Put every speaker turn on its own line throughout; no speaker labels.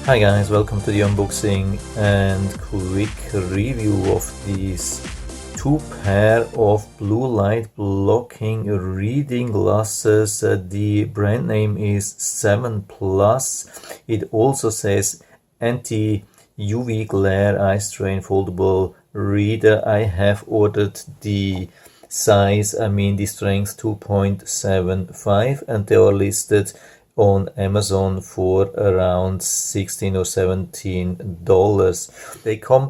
Hi guys, welcome to the unboxing and quick review of these two pair of blue light blocking reading glasses. The brand name is Sevenplus. It also says anti-UV glare EYESTRAIN foldable reader. I have ordered the size, the strength 2.75, and they are listed on Amazon for around $16 or $17. They come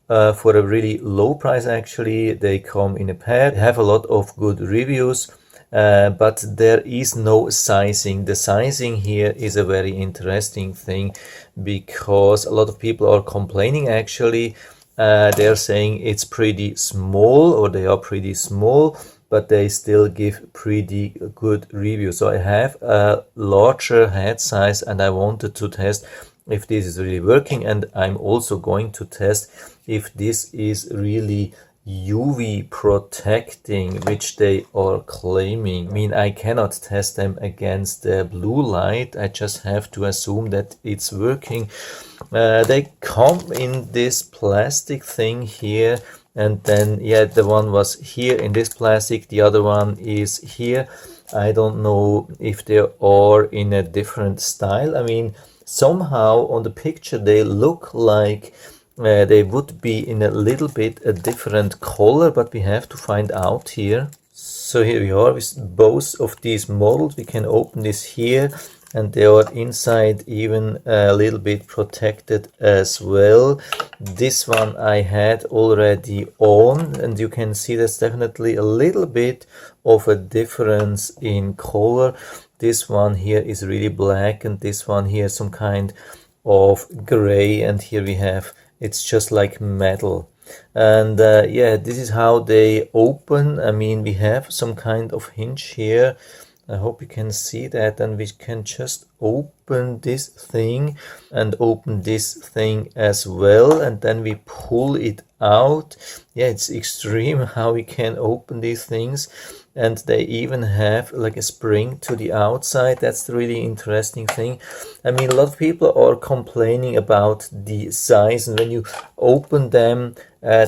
for a really low price. Actually, they come in a pair. They have a lot of good reviews, but there is no sizing. The sizing here is a very interesting thing because a lot of people are complaining. Actually, they're saying it's pretty small, or they are pretty small, but they still give pretty good reviews. So I have a larger head size and I wanted to test if this is really working, and I'm also going to test if this is really UV protecting, which they are claiming. I cannot test them against the blue light. I just have to assume that it's working. They come in this plastic thing here, and then the one was here in this plastic, the other one is here. I don't know if they are in a different style. Somehow on the picture they look like they would be in a little bit a different color, but we have to find out here. So here we are with both of these models. We can open this here, and they are inside even a little bit protected as well. This one I had already on, and you can see there's definitely a little bit of a difference in color. This one here is really black, and this one here some kind of gray, and here we have, it's just like metal. And this is how they open. We have some kind of hinge here. I hope you can see that, and we can just open this thing and open this thing as well, and then we pull it out. It's extreme how we can open these things, and they even have like a spring to the outside. That's the really interesting thing. A lot of people are complaining about the size, and when you open them,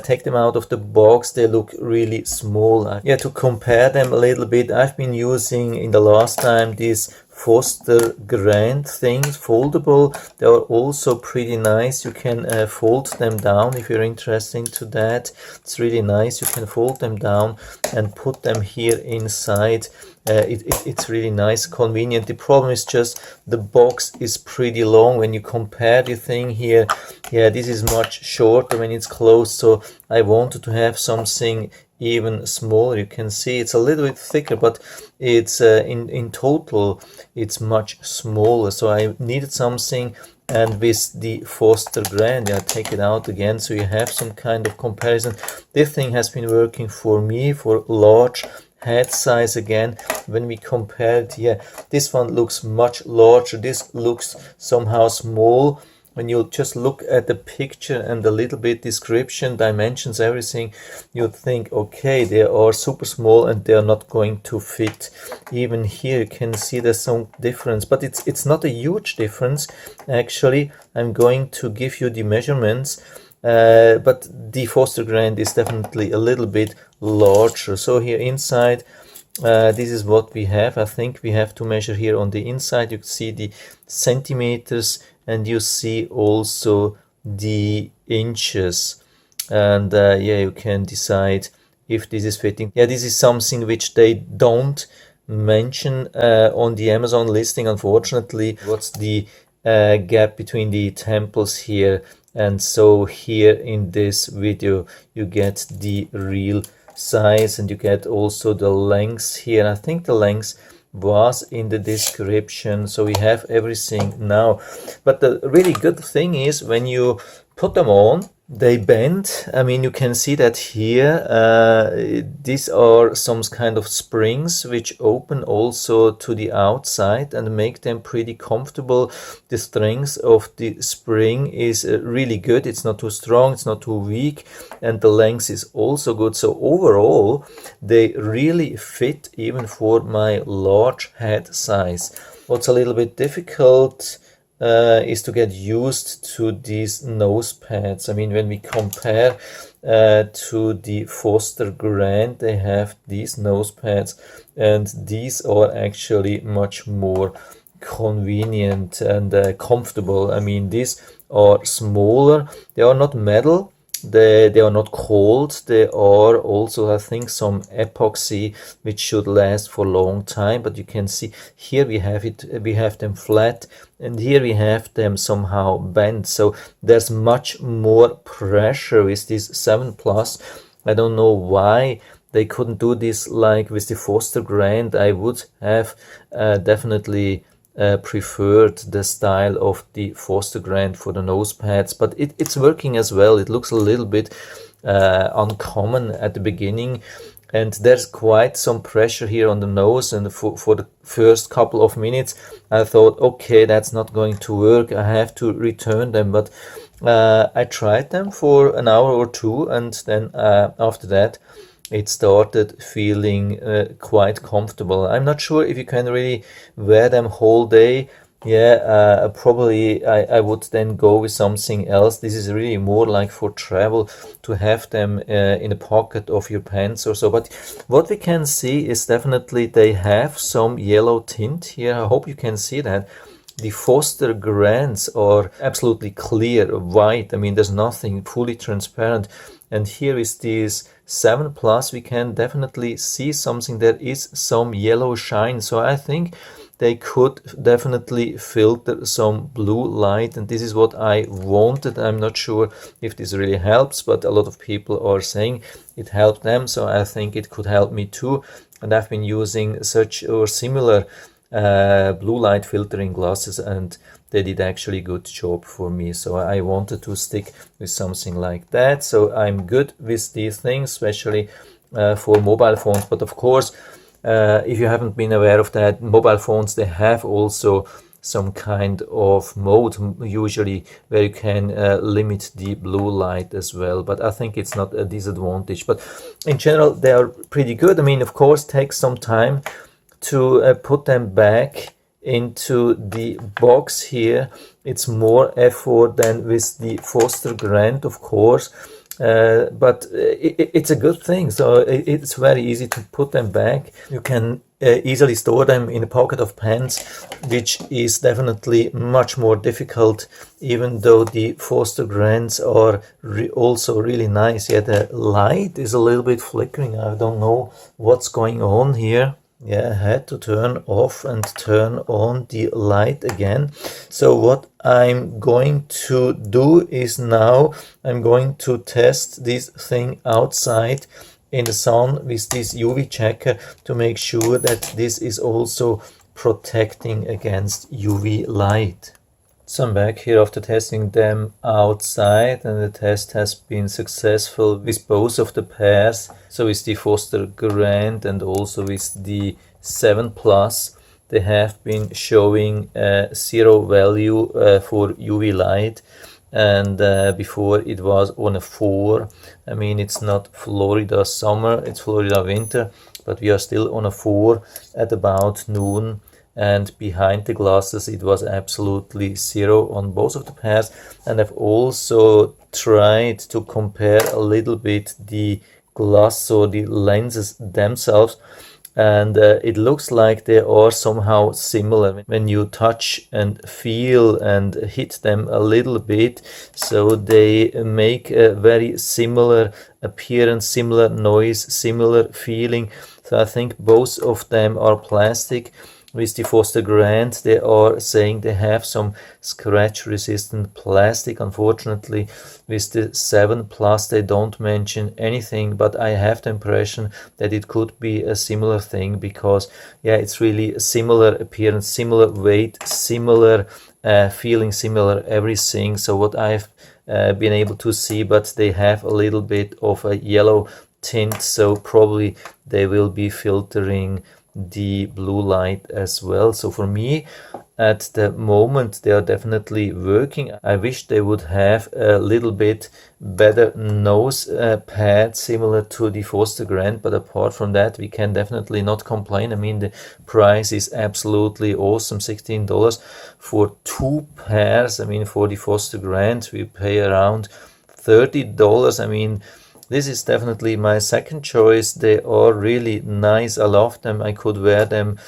take them out of the box, they look really small. To compare them a little bit, I've been using in the last time these Foster Grand things, foldable. They are also pretty nice. You can fold them down if you're interested to that. It's really nice. You can fold them down and put them here inside. It's really nice, convenient. The problem is just the box is pretty long. When you compare the thing here, this is much shorter when it's closed, so I wanted to have something even smaller. You can see it's a little bit thicker, but it's in total it's much smaller, so I needed something. And with the Foster Grand, take it out again so you have some kind of comparison. This thing has been working for me for large head size. Again, when we compare it, this one looks much larger, this looks somehow small. When you just look at the picture and a little bit description, dimensions, everything, you'd think, okay, they are super small and they are not going to fit. Even here you can see there's some difference, but it's not a huge difference. Actually, I'm going to give you the measurements, but the Foster Grand is definitely a little bit larger. So here inside, this is what we have. I think we have to measure here on the inside. You can see the centimeters, and you see also the inches, and you can decide if this is fitting. This is something which they don't mention on the Amazon listing, unfortunately. What's the gap between the temples here? And so here in this video you get the real size, and you get also the length here. I think the length was in the description, so we have everything now. But the really good thing is when you put them on, they bend. You can see that here. These are some kind of springs which open also to the outside and make them pretty comfortable. The strength of the spring is really good. It's not too strong, it's not too weak, and the length is also good. So overall they really fit even for my large head size. What's a little bit difficult is to get used to these nose pads. I mean, when we compare to the Foster Grand, they have these nose pads, and these are actually much more convenient and comfortable. I mean, these are smaller, they are not metal, they are not cold, they are also, I think, some epoxy which should last for a long time. But you can see here we have them flat, and here we have them somehow bent, so there's much more pressure with this 7plus. I don't know why they couldn't do this like with the Foster Grand. I would have definitely preferred the style of the Foster Grand for the nose pads, but it's working as well. It looks a little bit uncommon at the beginning, and there's quite some pressure here on the nose, and for the first couple of minutes I thought, okay, that's not going to work, I have to return them. But I tried them for an hour or two, and then after that it started feeling quite comfortable. I'm not sure if you can really wear them whole day. Yeah, probably I would then go with something else. This is really more like for travel, to have them in the pocket of your pants or so. But what we can see is definitely they have some yellow tint here. I hope you can see that. The Foster Grands are absolutely clear, white. I mean, there's nothing, fully transparent. And here is this 7plus, we can definitely see something. There is some yellow shine. So I think they could definitely filter some blue light, and this is what I wanted. I'm not sure if this really helps, but a lot of people are saying it helped them, so I think it could help me too. And I've been using such or similar blue light filtering glasses, and they did actually a good job for me, so I wanted to stick with something like that. So I'm good with these things, especially for mobile phones. But of course, if you haven't been aware of that, mobile phones, they have also some kind of mode usually where you can limit the blue light as well, but I think it's not a disadvantage. But in general, they are pretty good. I mean, of course, it takes some time to put them back into the box here. It's more effort than with the Foster Grand, of course, but it's a good thing. So it's very easy to put them back. You can easily store them in the pocket of pants, which is definitely much more difficult, even though the Foster Grands are also really nice. Yeah, the light is a little bit flickering. I don't know what's going on here. Yeah, I had to turn off and turn on the light again. So what I'm going to do is now I'm going to test this thing outside in the sun with this UV checker to make sure that this is also protecting against UV light. So I'm back here after testing them outside, and the test has been successful with both of the pairs. So with the Foster Grand and also with the 7plus, they have been showing 0 value for UV light, and before it was on a 4. I mean, it's not Florida summer, it's Florida winter, but we are still on a 4 at about noon. And behind the glasses it was absolutely 0 on both of the pairs. And I've also tried to compare a little bit the glass or the lenses themselves, and it looks like they are somehow similar when you touch and feel and hit them a little bit. So they make a very similar appearance, similar noise, similar feeling. So I think both of them are plastic. With the Foster Grand, they are saying they have some scratch resistant plastic. Unfortunately, with the 7plus they don't mention anything, but I have the impression that it could be a similar thing, because yeah, it's really a similar appearance, similar weight, similar feeling, similar everything. So what I've been able to see, but they have a little bit of a yellow tint, so probably they will be filtering the blue light as well. So for me, at the moment, they are definitely working. I wish they would have a little bit better nose pad similar to the Foster Grand, but apart from that, we can definitely not complain. I mean, the price is absolutely awesome, $16 for 2 pairs. I mean, for the Foster Grand, we pay around $30. I mean, this is definitely my second choice. They are really nice. I love them. I could wear them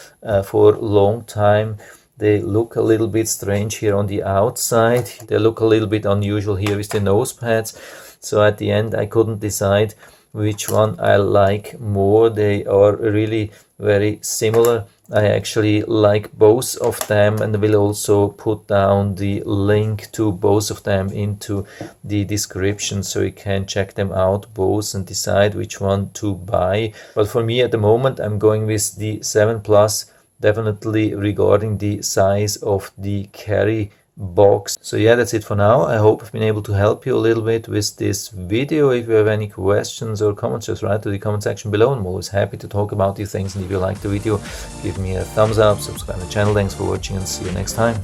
for a long time. They look a little bit strange here on the outside. They look a little bit unusual here with the nose pads. So at the end, I couldn't decide which one I like more. They are really very similar. I actually like both of them, and will also put down the link to both of them into the description, so you can check them out both and decide which one to buy. But for me at the moment, I'm going with the Sevenplus, definitely regarding the size of the carry box. So yeah, that's it for now. I hope I've been able to help you a little bit with this video. If you have any questions or comments, just write to the comment section below. I'm always happy to talk about these things. And if you like the video, give me a thumbs up, subscribe to the channel. Thanks for watching, and see you next time.